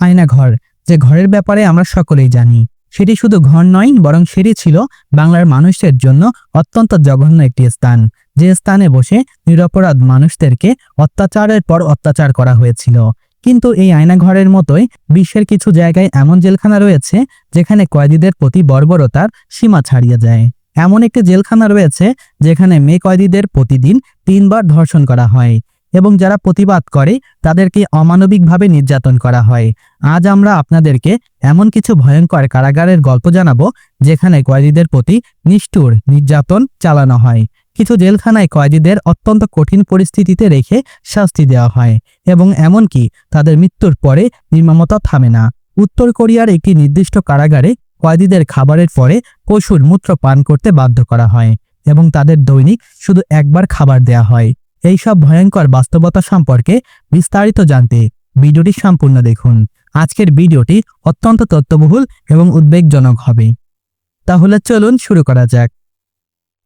আয়নাঘর, যে ঘরের ব্যাপারে আমরা সকলেই জানি। সেটি শুধু ঘর নয়, বরং সেটি ছিল বাংলার মানুষের জন্য অত্যন্ত জঘন্য একটি স্থান, যে স্থানে বসে নিরপরাধ মানুষদেরকে অত্যাচারের পর অত্যাচার করা হয়েছিল। কিন্তু এই আয়নাঘরের মতোই বিশ্বের কিছু জায়গায় এমন জেলখানা রয়েছে যেখানে কয়েদিদের প্রতি বর্বরতার সীমা ছাড়িয়ে যায়। এমন একটি জেলখানা রয়েছে যেখানে মেয়ে কয়েদিদের প্রতিদিন 3 বার ধর্ষণ করা হয় এবং যারা প্রতিবাদ করে তাদেরকে অমানবিকভাবে নির্যাতন করা হয়। আজ আমরা আপনাদেরকে এমন কিছু ভয়ঙ্কর কারাগারের গল্প জানাবো যেখানে কয়েদিদের প্রতি নিষ্ঠুর নির্যাতন চালানো হয়। কিছু জেলখানায় কয়েদিদের অত্যন্ত কঠিন পরিস্থিতিতে রেখে শাস্তি দেওয়া হয় এবং এমনকি তাদের মৃত্যুর পরে নির্মমতা থামে না। উত্তর কোরিয়ার একটি নির্দিষ্ট কারাগারে কয়েদিদের খাবারের পরে পশুর মূত্র পান করতে বাধ্য করা হয় এবং তাদের দৈনিক শুধু একবার খাবার দেয়া হয়। এই সব ভয়ঙ্কর বাস্তবতা সম্পর্কে বিস্তারিত জানতে ভিডিওটি সম্পূর্ণ দেখুন। আজকের ভিডিওটি অত্যন্ত তথ্যবহুল এবং উদ্বেগজনক হবে। তাহলে চলুন শুরু করা যাক।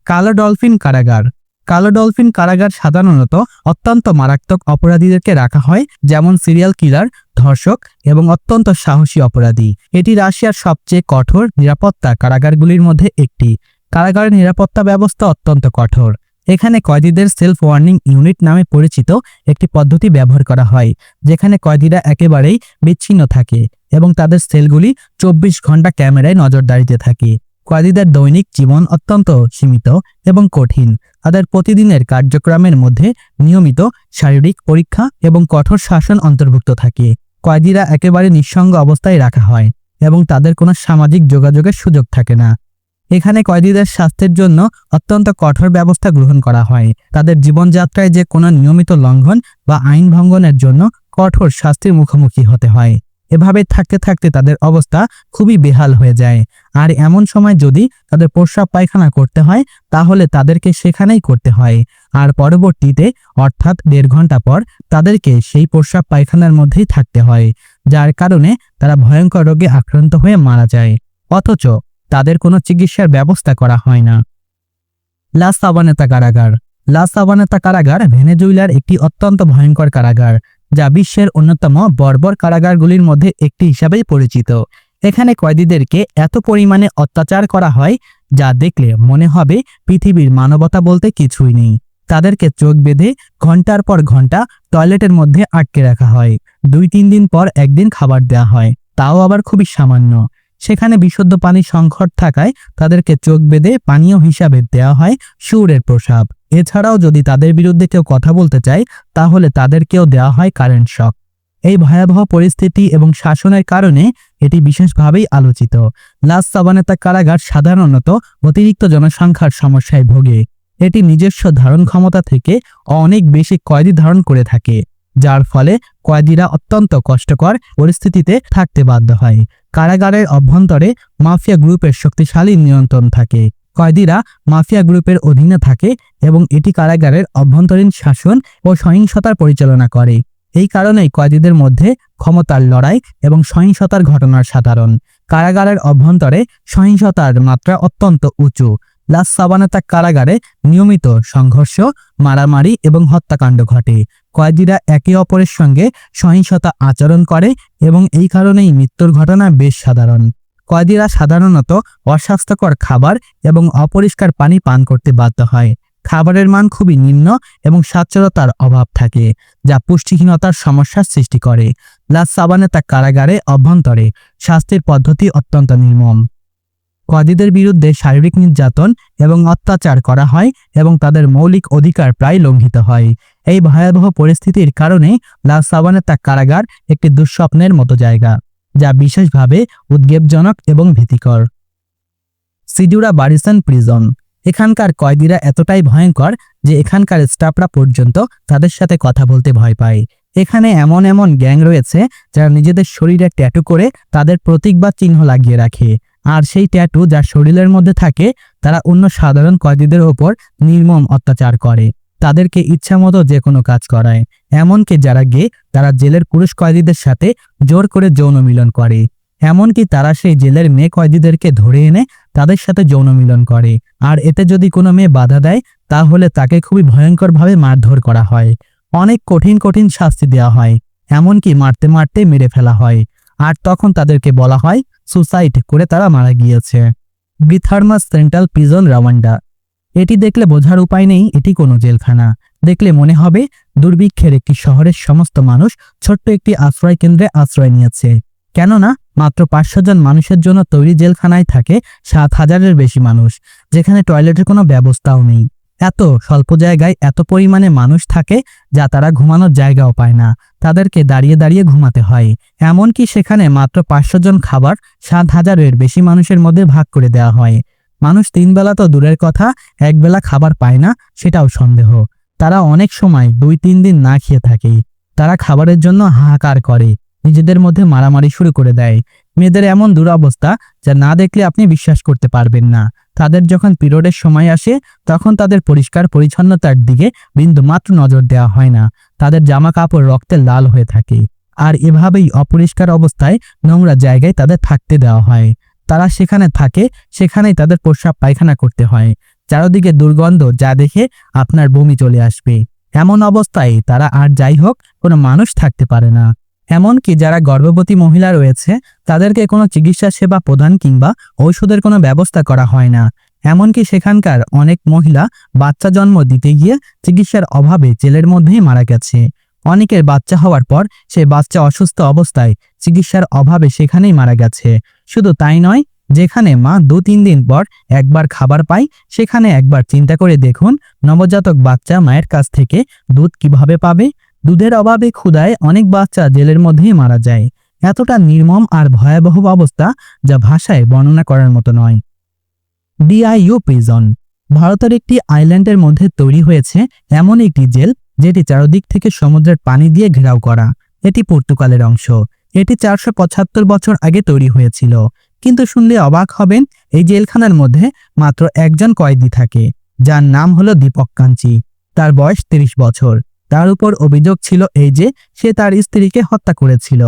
কালো ডলফিন কারাগার। কালো ডলফিন কারাগার সাধারণত অত্যন্ত মারাত্মক অপরাধীদেরকে রাখা হয়, যেমন সিরিয়াল কিলার, ধর্ষক এবং অত্যন্ত সাহসী অপরাধী। এটি রাশিয়ার সবচেয়ে কঠোর নিরাপত্তা কারাগারগুলির মধ্যে একটি। কারাগারের নিরাপত্তা ব্যবস্থা অত্যন্ত কঠোর। এখানে কয়েদিদের সেলফ ওয়ার্নিং ইউনিট নামে পরিচিত একটি পদ্ধতি ব্যবহার করা হয়, যেখানে কয়েদিরা একেবারেই বিচ্ছিন্ন থাকে এবং তাদের সেলগুলি 24 ঘন্টা ক্যামেরায় নজরদারিতে থাকে। কয়েদিদের দৈনিক জীবন অত্যন্ত সীমিত এবং কঠিন। তাদের প্রতিদিনের কার্যক্রমের মধ্যে নিয়মিত শারীরিক পরীক্ষা এবং কঠোর শাসন অন্তর্ভুক্ত থাকে। কয়েদিরা একেবারে নিঃসঙ্গ অবস্থায় রাখা হয় এবং তাদের কোনো সামাজিক যোগাযোগের সুযোগ থাকে না। এখানে কয়েদিদের স্বাস্থ্যের জন্য অত্যন্ত কঠোর ব্যবস্থা গ্রহণ করা হয়। তাদের জীবনযাত্রায় যে কোনো নিয়মিত লঙ্ঘন বা আইন ভঙ্গনের জন্য কঠোর শাস্তির মুখোমুখি হতে হয়। এভাবে থাকতে থাকতে তাদের অবস্থা খুবই বেহাল হয়ে যায়। আর এমন সময় যদি তাদের প্রস্রাব পায়খানা করতে হয় তাহলে তাদেরকে সেখানেই করতে হয়। আর পরবর্তীতে অর্থাৎ 1.5 ঘন্টা পর তাদেরকে সেই প্রস্রাব পায়খানার মধ্যেই থাকতে হয়, যার কারণে তারা ভয়ঙ্কর রোগে আক্রান্ত হয়ে মারা যায়। অথচ তাদের কোনো চিকিৎসার ব্যবস্থা করা হয় না। লা সাবানেতা কারাগার। লা সাবানেতা কারাগার ভেনেজুয়েলার একটি অত্যন্ত ভয়ঙ্কর কারাগার, যা বিশ্বের অন্যতম বর্বর কারাগারগুলির মধ্যে একটি হিসাবেই পরিচিত। এখানে কয়েদিদেরকে এত পরিমাণে অত্যাচার করা হয় যা দেখলে মনে হবে পৃথিবীর মানবতা বলতে কিছুই নেই। তাদেরকে চোখ বেঁধে ঘন্টার পর ঘন্টা টয়লেটের মধ্যে আটকে রাখা হয়। 2-3 দিন পর একদিন খাবার দেওয়া হয়, তাও আবার খুবই সামান্য। সেখানে বিশুদ্ধ পানি সংকট থাকায় তাদেরকে চোখ বেঁধে পানীয় হিসাবে দেওয়া হয় শুয়োরের প্রস্রাব। এছাড়াও যদি তাদের বিরুদ্ধে কেউ কথা বলতে চায় তাহলে তাদেরকেও দেওয়া হয় কারেন্ট শক। এই ভয়াবহ পরিস্থিতি এবং শাসনের কারণে এটি বিশেষভাবেই আলোচিত। লা সাবানেতা কারাগার সাধারণত অতিরিক্ত জনসংখ্যার সমস্যায় ভোগে। এটি নিজস্ব ধারণ ক্ষমতা থেকে অনেক বেশি কয়েদি ধারণ করে থাকে, যার ফলে কয়েদিরা অত্যন্ত কষ্টকর পরিস্থিতিতে থাকতে বাধ্য হয়। কারাগারের অভ্যন্তরে মাফিয়া গ্রুপের শক্তিশালী নিয়ন্ত্রণ থাকে। কয়েদিরা মাফিয়া গ্রুপের অধীনে থাকে এবং এটি কারাগারের অভ্যন্তরীণ শাসন ও সহিংসতার পরিচালনা করে। এই কারণেই কয়েদিদের মধ্যে ক্ষমতার লড়াই এবং সহিংসতার ঘটনা সাধারণ। কারাগারের অভ্যন্তরে সহিংসতার মাত্রা অত্যন্ত উঁচু। লা সাবানেতা কারাগারে নিয়মিত সংঘর্ষ, মারামারি এবং হত্যাকাণ্ড ঘটে। কয়েদিরা একে অপরের সঙ্গে সহিংসতা আচরণ করে এবং এই কারণেই মৃত্যুর ঘটনা বেশ সাধারণ। কয়েদিরা সাধারণত অস্বাস্থ্যকর খাবার এবং অপরিষ্কার পানি পান করতে বাধ্য হয়। খাবারের মান খুবই নিম্ন এবং স্বাচ্ছলতার অভাব থাকে, যা পুষ্টিহীনতার সমস্যার সৃষ্টি করে। লা সাবানেতা কারাগারে অভ্যন্তরে শাস্তির পদ্ধতি অত্যন্ত নির্মম। কয়েদিদের বিরুদ্ধে শারীরিক নির্যাতন এবং অত্যাচার করা হয় এবং তাদের মৌলিক অধিকার প্রায় লঙ্ঘিত হয়। এই ভয়াবহ পরিস্থিতির কারণে লা সাবানেতা কারাগার একটি দুঃস্বপ্নের মতো জায়গা, যা বিশেষভাবে উদ্বেগজনক এবং ভীতিকর। সিডুরা বারিসন প্রিজন। এখানকার কয়েদিরা এতটাই ভয়ঙ্কর যে এখানকার স্টাফরা পর্যন্ত তাদের সাথে কথা বলতে ভয় পায়। এখানে এমন এমন গ্যাং রয়েছে যারা নিজেদের শরীরে ট্যাটু করে তাদের প্রতীক বা চিহ্ন লাগিয়ে রাখে, আর সেই ট্যাটু যার শরীরের মধ্যে থাকে তারা অন্য সাধারণ কয়েদিদের ওপর নির্মম অত্যাচার করে, তাদেরকে ইচ্ছামতো যে কোনো কাজ করায়। এমনকি যারা গে তারা জেলের পুরুষ কয়েদিদের সাথে জোর করে যৌন মিলন করে। এমনকি তারা সেই জেলের মেয়ে কয়েদিদেরকে ধরে এনে তাদের সাথে যৌন মিলন করে, আর এতে যদি কোনো মেয়ে বাধা দেয় তাহলে তাকে খুবই ভয়ঙ্করভাবে মারধর করা হয়। অনেক কঠিন কঠিন শাস্তি দেওয়া হয়, এমনকি মারতে মারতে মেরে ফেলা হয়। আর তখন তাদেরকে বলা হয় সুসাইড করে তারা মারা গিয়েছে। ব্রিথার্মাস সেন্ট্রাল প্রিজন, রওয়ান্ডা। এটি দেখলে বোঝার উপায় নেই এটি কোনো জেলখানা। দেখলে মনে হবে দুর্ভিক্ষের একটি শহরের সমস্ত মানুষ ছোট্ট একটি আশ্রয় কেন্দ্রে আশ্রয় নিয়েছে। কেননা মাত্র 500 জন মানুষের জন্য তৈরি জেলখানায় থাকে 7,000-এর বেশি মানুষ, যেখানে টয়লেটের কোনো ব্যবস্থাও নেই। এত স্বল্প জায়গায় এত পরিমাণে মানুষ থাকে যা তারা ঘুমানোর জায়গাও পায় না, তাদেরকে দাঁড়িয়ে দাঁড়িয়ে ঘুমাতে হয়। এমনকি সেখানে মাত্র 500 জন খাবার 7,000-এর বেশি মানুষের মধ্যে ভাগ করে দেওয়া হয়। মানুষ 3 বেলা তো দূরের কথা, 1 বেলা খাবার পায় না সেটাও সন্দেহ। তারা অনেক সময় 2-3 দিন না খেয়ে থাকে। তারা খাবারের জন্য হাহাকার করে, নিজেদের মধ্যে মারামারি শুরু করে দেয়। মেয়েদের এমন দুরবস্থা যা না দেখলে আপনি বিশ্বাস করতে পারবেন না। তাদের যখন পিরিয়ডের সময় আসে তখন তাদের পরিষ্কার পরিচ্ছন্নতার দিকে বিন্দুমাত্র নজর দেওয়া হয় না। তাদের জামা কাপড় রক্তে লাল হয়ে থাকে, আর এভাবেই অপরিষ্কার অবস্থায় নোংরা জায়গায় তাদের থাকতে দেওয়া হয়। তারা সেখানে থাকে, সেখানেই তাদের প্রস্রাব পায়খানা করতে হয়। চারদিকে দুর্গন্ধ যা দেখে আপনার বমি চলে আসবে। এমন অবস্থায় তারা আর যাই হোক কোনো মানুষ থাকতে পারে না। এমনকি যারা গর্ভবতী মহিলা রয়েছে তাদেরকে কোনো চিকিৎসা সেবা প্রদান কিংবা ঔষধের কোনো ব্যবস্থা করা হয় না। এমনকি সেখানকার অনেক মহিলা বাচ্চা জন্ম দিতে গিয়ে চিকিৎসার অভাবে জেলের মধ্যেই মারা গেছে। অনেকের বাচ্চা হওয়ার পর সে বাচ্চা অসুস্থ অবস্থায় চিকিৎসার অভাবে সেখানেই মারা গেছে। শুধু তাই নয়, যেখানে মা 2-3 দিন পর একবার খাবার পায় সেখানে একবার চিন্তা করে দেখুন নবজাতক বাচ্চা মায়ের কাছ থেকে দুধ কিভাবে পাবে। দুধের অভাবে ক্ষুধায় অনেক বাচ্চা জেলের মধ্যেই মারা যায়। এতটা নির্মম আর ভয়াবহ অবস্থা যা ভাষায় বর্ণনা করার মতো নয়। ডিআইইউ প্রিজন ভারতের একটি আইল্যান্ডের মধ্যে তৈরি হয়েছে এমন একটি জেল যেটি চারদিক থেকে সমুদ্রের পানি দিয়ে ঘেরাও করা। এটি পর্তুগালের অংশ। এটি 475 বছর আগে তৈরি হয়েছিল। কিন্তু শুনলে অবাক হবেন, এই জেলখানার মধ্যে মাত্র একজন কয়েদি থাকে, যার নাম হলো দীপক কাঞ্চি। তার বয়স 30 বছর। তার উপর অভিযোগ ছিল এই যে সে তার স্ত্রীকে হত্যা করেছিল।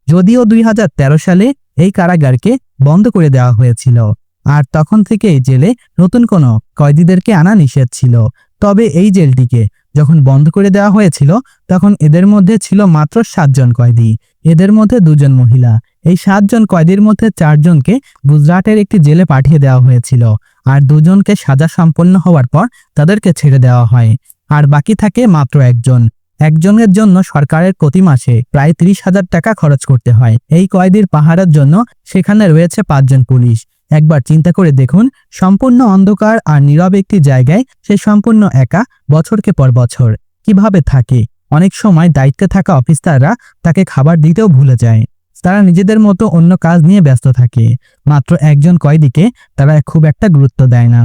যদিও 2013 সালে এই কারাগারকে বন্ধ করে দেওয়া হয়েছিল, আর তখন থেকে এই জেলে নতুন কোনো কয়েদিদেরকে আনা নিষেধ ছিল। তবে এই জেলটিকে যখন বন্ধ করে দেওয়া হয়েছিল তখন এদের মধ্যে ছিল মাত্র 7 জন কয়েদি। এদের মধ্যে 2 জন মহিলা। এই 7 জন কয়েদির মধ্যে 4 জনকে গুজরাটের একটি জেলে পাঠিয়ে দেওয়া হয়েছিল, আর 2 জনকে সাজা সম্পন্ন হওয়ার পর তাদেরকে ছেড়ে দেওয়া হয়। আর বাকি থাকে মাত্র একজন। একজনের জন্য সরকারের প্রতি মাসে প্রায় 30,000 টাকা খরচ করতে হয়। এই কয়েদির পাহারার জন্য সেখানে রয়েছে 5 জন পুলিশ। একবার চিন্তা করে দেখুন, সম্পূর্ণ অন্ধকার আর নীরব একটি জায়গায় সে সম্পূর্ণ একা বছরকে পর বছর কিভাবে থাকে। অনেক সময় দায়িত্বে থাকা অফিসাররা তাকে খাবার দিতেও ভুলে যায়। তারা নিজেদের মতো অন্য কাজ নিয়ে ব্যস্ত থাকে। মাত্র একজন কয়েদিকে তারা খুব একটা গুরুত্ব দেয় না।